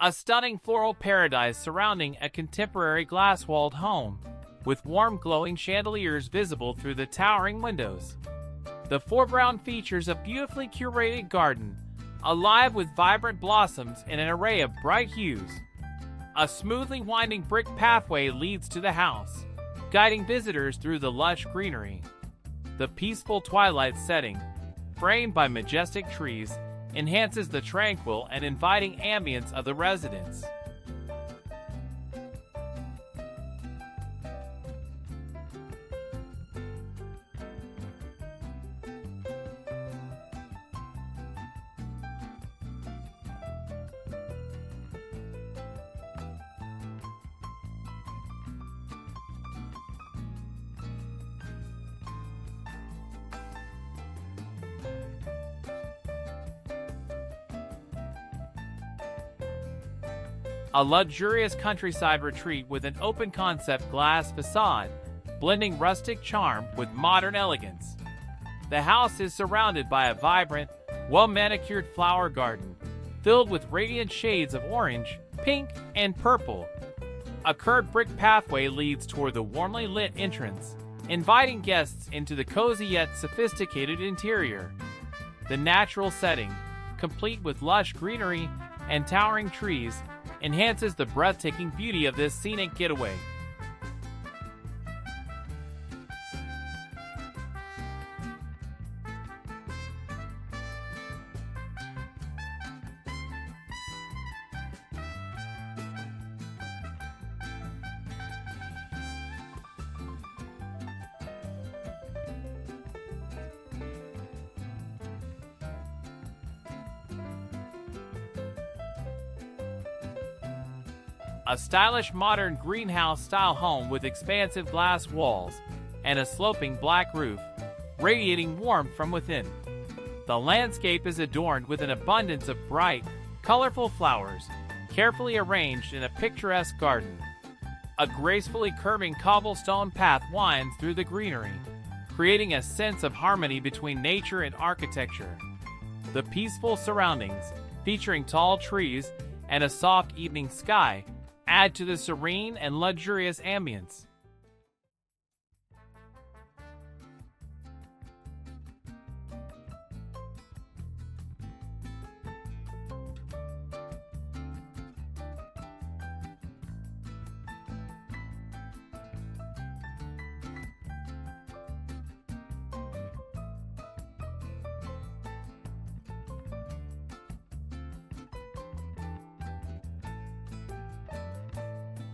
A stunning floral paradise surrounding a contemporary glass-walled home, with warm glowing chandeliers visible through the towering windows. The foreground features a beautifully curated garden, alive with vibrant blossoms and an array of bright hues. A smoothly winding brick pathway leads to the house, guiding visitors through the lush greenery. The peaceful twilight setting, framed by majestic trees, enhances the tranquil and inviting ambience of the residence. A luxurious countryside retreat with an open-concept glass facade, blending rustic charm with modern elegance. The house is surrounded by a vibrant, well-manicured flower garden, filled with radiant shades of orange, pink, and purple. A curved brick pathway leads toward the warmly lit entrance, inviting guests into the cozy yet sophisticated interior. The natural setting, complete with lush greenery and towering trees, enhances the breathtaking beauty of this scenic getaway. A stylish modern greenhouse-style home with expansive glass walls and a sloping black roof, radiating warmth from within. The landscape is adorned with an abundance of bright, colorful flowers, carefully arranged in a picturesque garden. A gracefully curving cobblestone path winds through the greenery, creating a sense of harmony between nature and architecture. The peaceful surroundings, featuring tall trees and a soft evening sky, add to the serene and luxurious ambience.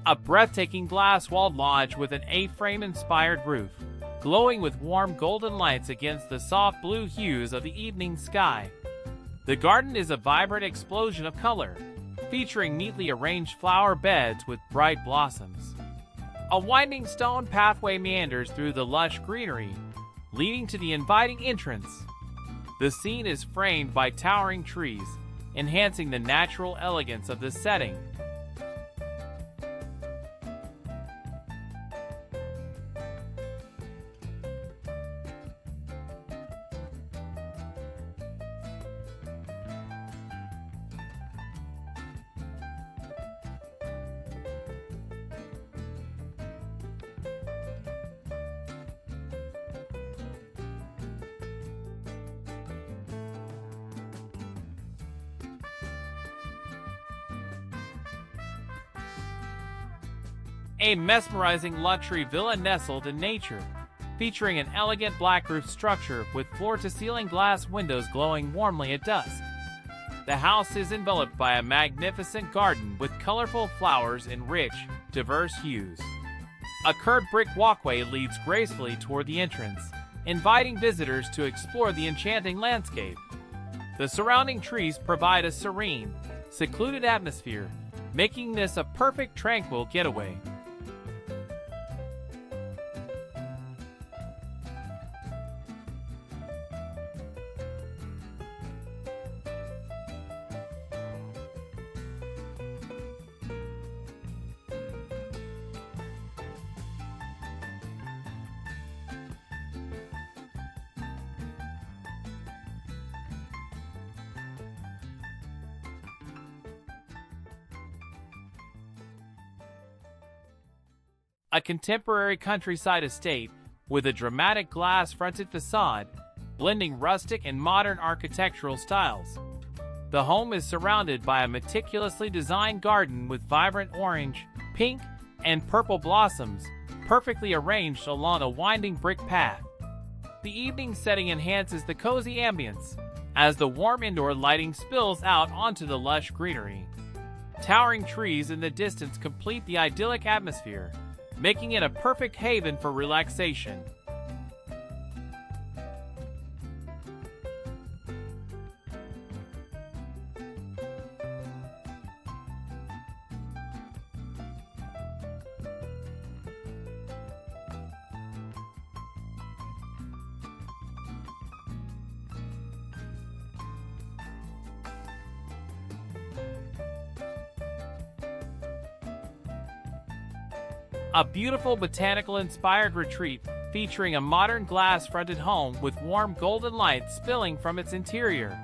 A breathtaking glass-walled lodge with an A-frame-inspired roof, glowing with warm golden lights against the soft blue hues of the evening sky. The garden is a vibrant explosion of color, featuring neatly arranged flower beds with bright blossoms. A winding stone pathway meanders through the lush greenery, leading to the inviting entrance. The scene is framed by towering trees, enhancing the natural elegance of the setting. A mesmerizing luxury villa nestled in nature, featuring an elegant black roof structure with floor-to-ceiling glass windows glowing warmly at dusk. The house is enveloped by a magnificent garden with colorful flowers in rich, diverse hues. A curved brick walkway leads gracefully toward the entrance, inviting visitors to explore the enchanting landscape. The surrounding trees provide a serene, secluded atmosphere, making this a perfect tranquil getaway. A contemporary countryside estate with a dramatic glass-fronted facade, blending rustic and modern architectural styles. The home is surrounded by a meticulously designed garden with vibrant orange, pink, and purple blossoms, perfectly arranged along a winding brick path. The evening setting enhances the cozy ambience, as the warm indoor lighting spills out onto the lush greenery. Towering trees in the distance complete the idyllic atmosphere, making it a perfect haven for relaxation. A beautiful botanical-inspired retreat featuring a modern glass-fronted home with warm golden light spilling from its interior.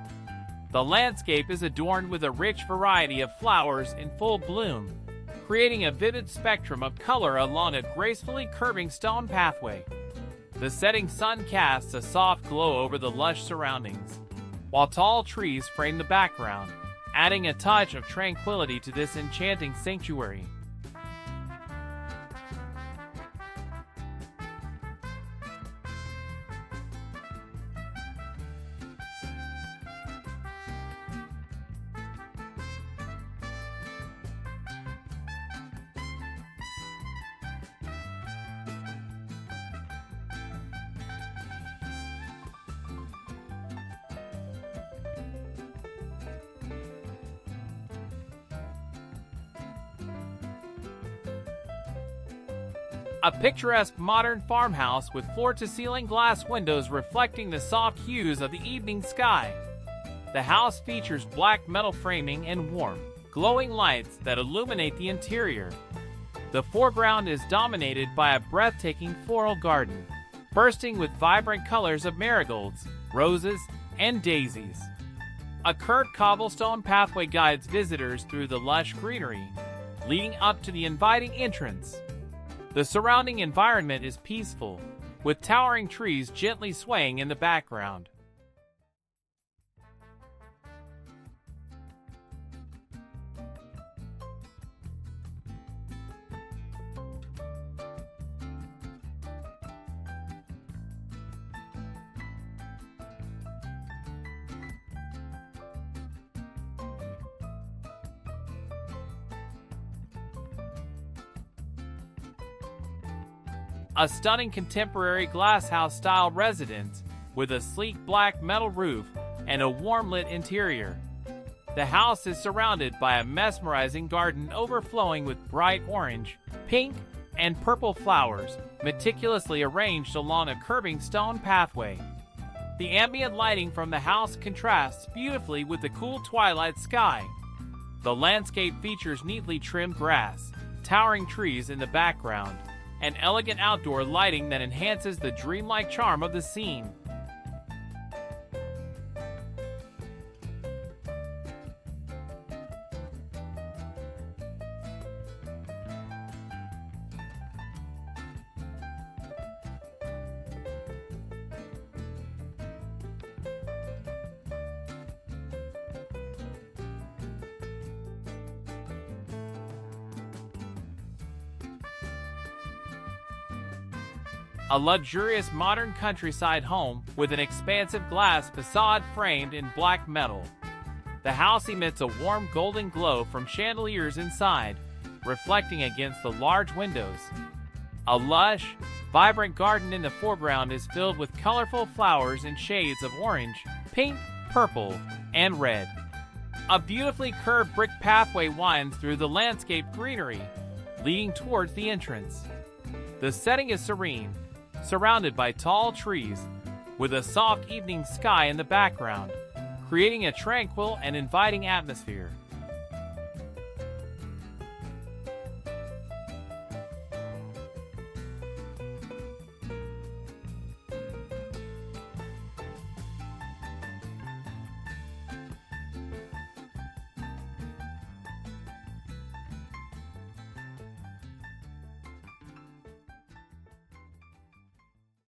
The landscape is adorned with a rich variety of flowers in full bloom, creating a vivid spectrum of color along a gracefully curving stone pathway. The setting sun casts a soft glow over the lush surroundings, while tall trees frame the background, adding a touch of tranquility to this enchanting sanctuary. A picturesque modern farmhouse with floor-to-ceiling glass windows reflecting the soft hues of the evening sky. The house features black metal framing and warm, glowing lights that illuminate the interior. The foreground is dominated by a breathtaking floral garden, bursting with vibrant colors of marigolds, roses, and daisies. A curved cobblestone pathway guides visitors through the lush greenery, leading up to the inviting entrance. The surrounding environment is peaceful, with towering trees gently swaying in the background. A stunning contemporary glasshouse-style residence with a sleek black metal roof and a warm-lit interior. The house is surrounded by a mesmerizing garden overflowing with bright orange, pink, and purple flowers, meticulously arranged along a curving stone pathway. The ambient lighting from the house contrasts beautifully with the cool twilight sky. The landscape features neatly trimmed grass, towering trees in the background, and elegant outdoor lighting that enhances the dreamlike charm of the scene. A luxurious modern countryside home with an expansive glass facade framed in black metal. The house emits a warm golden glow from chandeliers inside, reflecting against the large windows. A lush, vibrant garden in the foreground is filled with colorful flowers in shades of orange, pink, purple, and red. A beautifully curved brick pathway winds through the landscape greenery, leading towards the entrance. The setting is serene, surrounded by tall trees, with a soft evening sky in the background, creating a tranquil and inviting atmosphere.